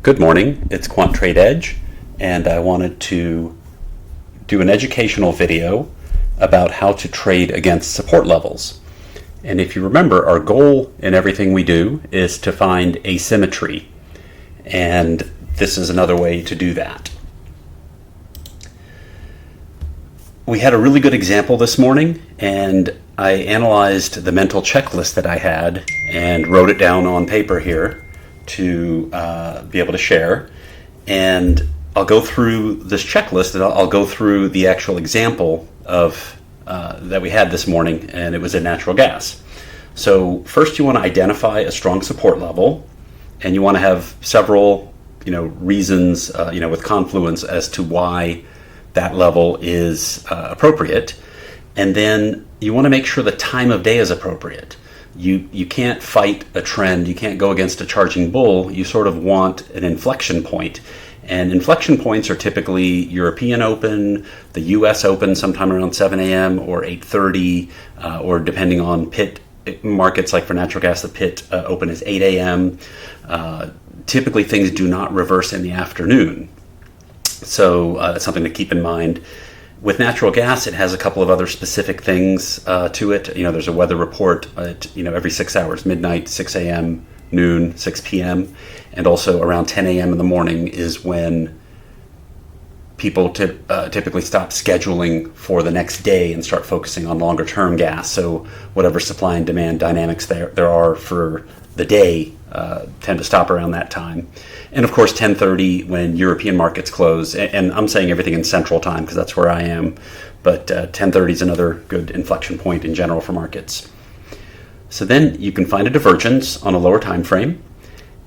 Good morning, it's Quant Trade Edge, and I wanted to do an educational video about how to trade against support levels. And if you remember, our goal in everything we do is to find asymmetry, and this is another way to do that. We had a really good example this morning, and I analyzed the mental checklist that I had and wrote it down on paper here to be able to share. And I'll go through this checklist, and I'll go through the actual example of that we had this morning, and it was in natural gas. So first you want to identify a strong support level, and you want to have several reasons with confluence as to why that level is appropriate. And then you want to make sure the time of day is appropriate. You can't fight a trend, you can't go against a charging bull, you sort of want an inflection point. And inflection points are typically European Open, the US Open sometime around 7 a.m. or 8:30, or depending on pit markets, like for natural gas, the pit open is 8 a.m. Typically things do not reverse in the afternoon. So that's something to keep in mind. With natural gas, it has a couple of other specific things to it. There's a weather report at every 6 hours, midnight, 6 a.m., noon, 6 p.m., and also around 10 a.m. in the morning is when people typically stop scheduling for the next day and start focusing on longer term gas. So whatever supply and demand dynamics there are for the day tend to stop around that time. And of course 10:30 when European markets close, and I'm saying everything in central time because that's where I am, but 10:30 is another good inflection point in general for markets. So then you can find a divergence on a lower time frame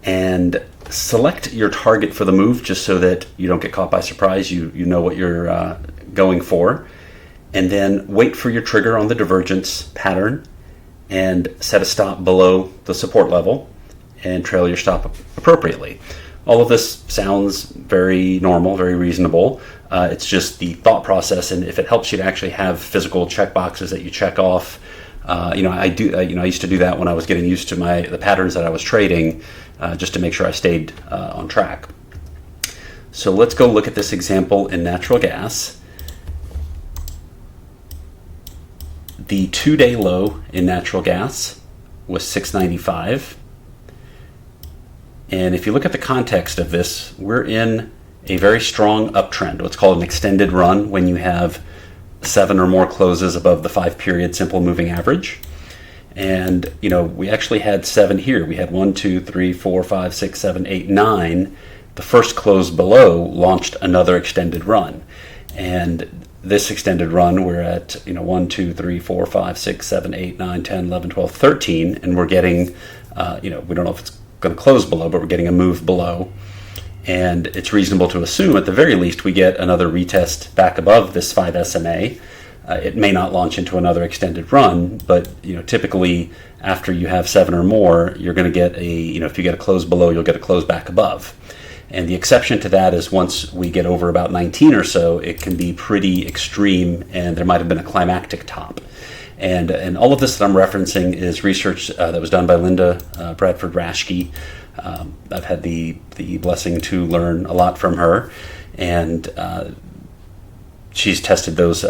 and select your target for the move, just so that you don't get caught by surprise. You know what you're going for, and then wait for your trigger on the divergence pattern and set a stop below the support level and trail your stop appropriately. All of this sounds very normal, very reasonable. It's just the thought process, and if it helps you to actually have physical check boxes that you check off. I used to do that when I was getting used to the patterns that I was trading, just to make sure I stayed on track. So let's go look at this example in natural gas. The 2-day low in natural gas was 695. And if you look at the context of this, we're in a very strong uptrend, what's called an extended run, when you have 7 or more closes above the 5-period simple moving average. And we actually had 7 here. We had 1, 2, 3, 4, 5, 6, 7, 8, 9. The first close below launched another extended run. And this extended run, we're at 1, 2, 3, 4, 5, 6, 7, 8, 9, 10, 11, 12, 13, and we're getting we don't know if it's going to close below, but we're getting a move below. And it's reasonable to assume at the very least we get another retest back above this 5 SMA. It may not launch into another extended run, but typically after you have 7 or more, you're going to get if you get a close below, you'll get a close back above. And the exception to that is once we get over about 19 or so, it can be pretty extreme, and there might have been a climactic top. And all of this that I'm referencing is research that was done by Linda Bradford-Raschke. I've had the blessing to learn a lot from her, and she's tested those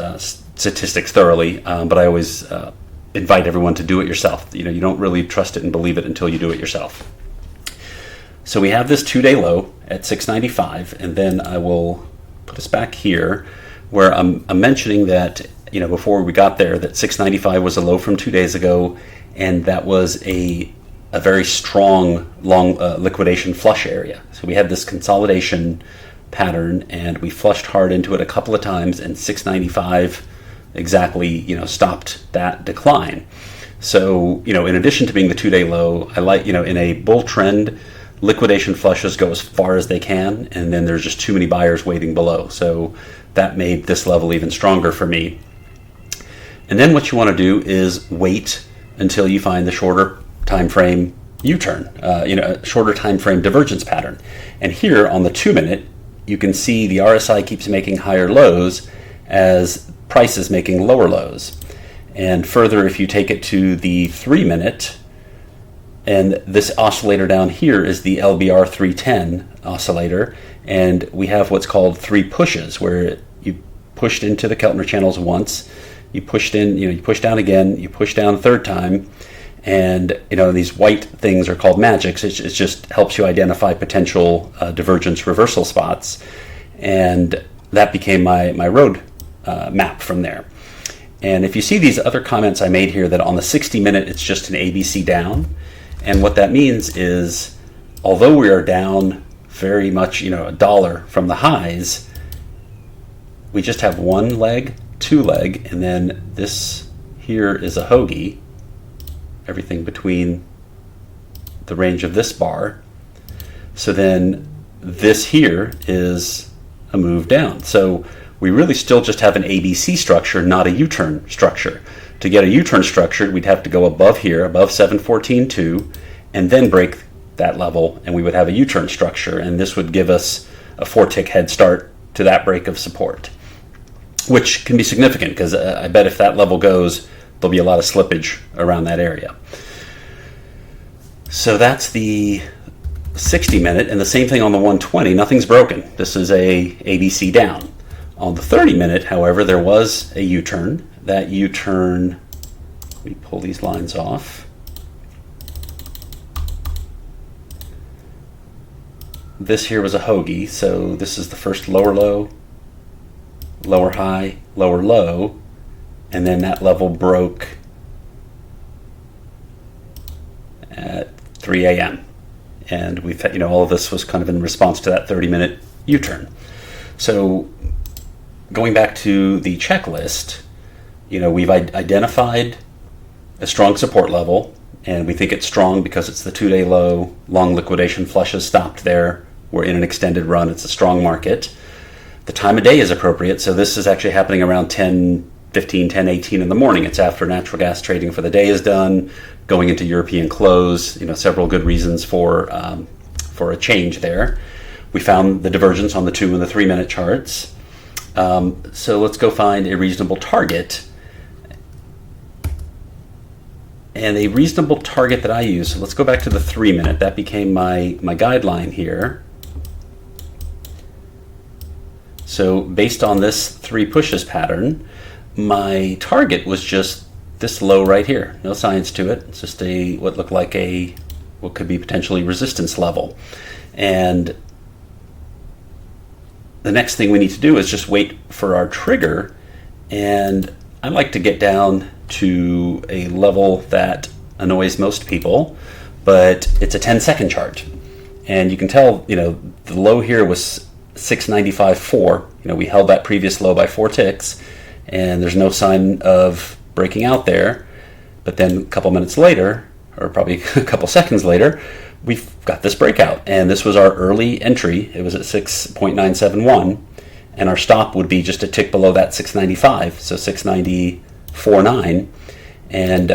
statistics thoroughly, but I always invite everyone to do it yourself. You don't really trust it and believe it until you do it yourself. So we have this 2-day low at 695, and then I will put us back here where I'm mentioning that before we got there, that 695 was a low from 2 days ago, and that was a very strong long liquidation flush area. So we had this consolidation pattern, and we flushed hard into it a couple of times, and 695 exactly stopped that decline. So in addition to being the 2-day low, I like in a bull trend, liquidation flushes go as far as they can, and then there's just too many buyers waiting below. So that made this level even stronger for me. And then what you want to do is wait until you find the shorter time frame U-turn, shorter time frame divergence pattern. And here on the 2-minute, you can see the RSI keeps making higher lows as price is making lower lows. And further, if you take it to the 3-minute, And this oscillator down here is the LBR 310 oscillator, and we have what's called three pushes, where you pushed into the Keltner channels once, you pushed in, you push down again, you push down a third time, and these white things are called magics. It just helps you identify potential divergence reversal spots, and that became my road map from there. And if you see these other comments I made here, that on the 60-minute it's just an ABC down, and what that means is, although we are down very much, $1 from the highs, we just have one leg, two leg, and then this here is a hoagie, everything between the range of this bar. So then this here is a move down. So we really still just have an ABC structure, not a U-turn structure. To get a U-turn structure, we'd have to go above here, above 714.2, and then break that level, and we would have a U-turn structure, and this would give us a 4-tick head start to that break of support, which can be significant, because I bet if that level goes, there'll be a lot of slippage around that area. So that's the 60-minute, and the same thing on the 120. Nothing's broken. This is a ABC down. On the 30-minute, however, there was a U-turn. That U-turn, let me pull these lines off. This here was a hoagie, so this is the first lower low, lower high, lower low, and then that level broke at 3 a.m. And we've had, all of this was kind of in response to that 30-minute U-turn. So going back to the checklist, we've identified a strong support level, and we think it's strong because it's the 2-day low, long liquidation flushes stopped there. We're in an extended run. It's a strong market. The time of day is appropriate, so this is actually happening around 10:15, 10:18 in the morning. It's after natural gas trading for the day is done, going into European close. Several good reasons for a change there. We found the divergence on the 2 and the 3-minute charts. So let's go find a reasonable target. And a reasonable target that I use, so let's go back to the 3-minute. That became my guideline here. So based on this 3 pushes pattern, my target was just this low right here. No science to it. It's just what looked like what could be potentially resistance level. And the next thing we need to do is just wait for our trigger. And I like to get down to a level that annoys most people, but it's a 10-second chart. And you can tell, the low here was 695.4. We held that previous low by 4 ticks, and there's no sign of breaking out there. But then a couple minutes later, or probably a couple seconds later, we've got this breakout. And this was our early entry. It was at 6.971, and our stop would be just a tick below that 695, so 690.49. And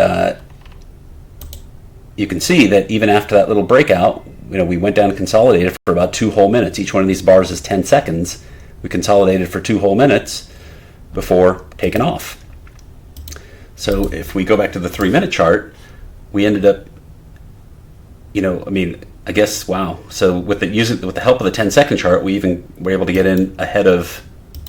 you can see that even after that little breakout, we went down and consolidated for about 2 whole minutes. Each one of these bars is 10 seconds. We consolidated for 2 whole minutes before taking off. So if we go back to the 3-minute chart, we ended up, I guess, wow. So with the help of the 10-second chart, we even were able to get in ahead of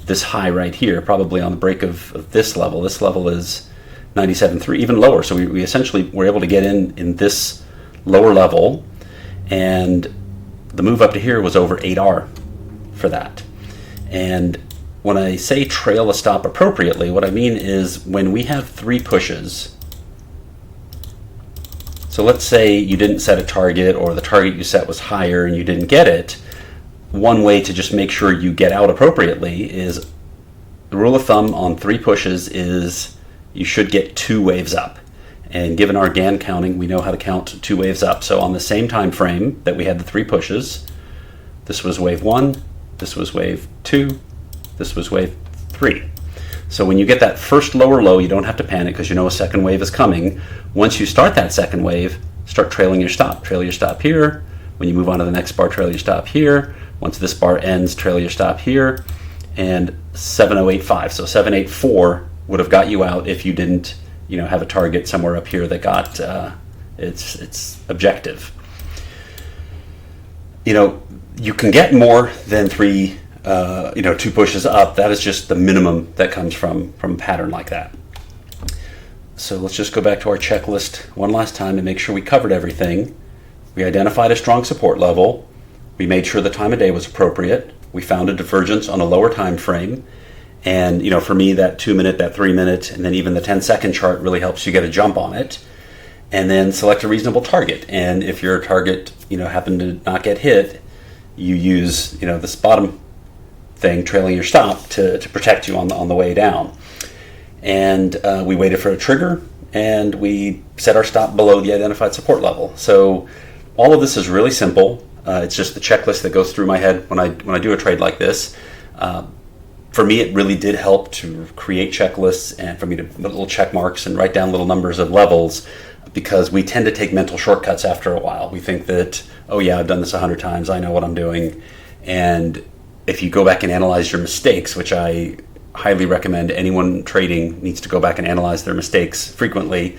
this high right here, probably on the break of this level. This level is 97.3, even lower. So we essentially were able to get in this lower level, and the move up to here was over 8R for that. And when I say trail a stop appropriately, what I mean is when we have 3 pushes. So let's say you didn't set a target, or the target you set was higher and you didn't get it. One way to just make sure you get out appropriately is, the rule of thumb on 3 pushes is you should get 2 waves up. And given our GAN counting, we know how to count 2 waves up. So on the same time frame that we had the 3 pushes, this was wave 1, this was wave 2, this was wave 3. So when you get that first lower low, you don't have to panic because you know a second wave is coming. Once you start that second wave, start trailing your stop. Trail your stop here. When you move on to the next bar, trail your stop here. Once this bar ends, trail your stop here. And 7085. So 784 would have got you out if you didn't, have a target somewhere up here that got It's objective. You can get more than 2 pushes up. That is just the minimum that comes from a pattern like that. So let's just go back to our checklist one last time and make sure we covered everything. We identified a strong support level. We made sure the time of day was appropriate. We found a divergence on a lower time frame. And for me, that 2 minute, that 3 minute, and then even the 10-second chart really helps you get a jump on it. And then select a reasonable target. And if your target, happened to not get hit, you use, this bottom thing, trailing your stop, to protect you on the way down. And we waited for a trigger, and we set our stop below the identified support level. So all of this is really simple. It's just the checklist that goes through my head when I do a trade like this. For me, it really did help to create checklists and for me to put little check marks and write down little numbers of levels, because we tend to take mental shortcuts after a while. We think that, oh yeah, I've done this 100 times, I know what I'm doing. And if you go back and analyze your mistakes, which I highly recommend anyone trading needs to go back and analyze their mistakes frequently.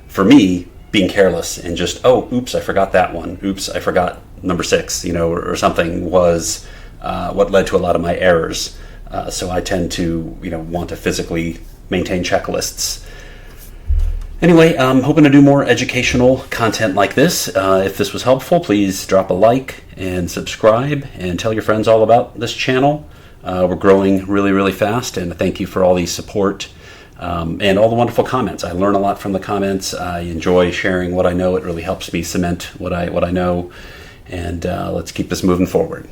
For me, being careless and just, oops, I forgot that one. Oops, I forgot number 6, or something was what led to a lot of my errors. So I tend to, want to physically maintain checklists. Anyway, I'm hoping to do more educational content like this. If this was helpful, please drop a like and subscribe and tell your friends all about this channel. We're growing really, really fast, and thank you for all the support and all the wonderful comments. I learn a lot from the comments. I enjoy sharing what I know. It really helps me cement what I know, and let's keep this moving forward.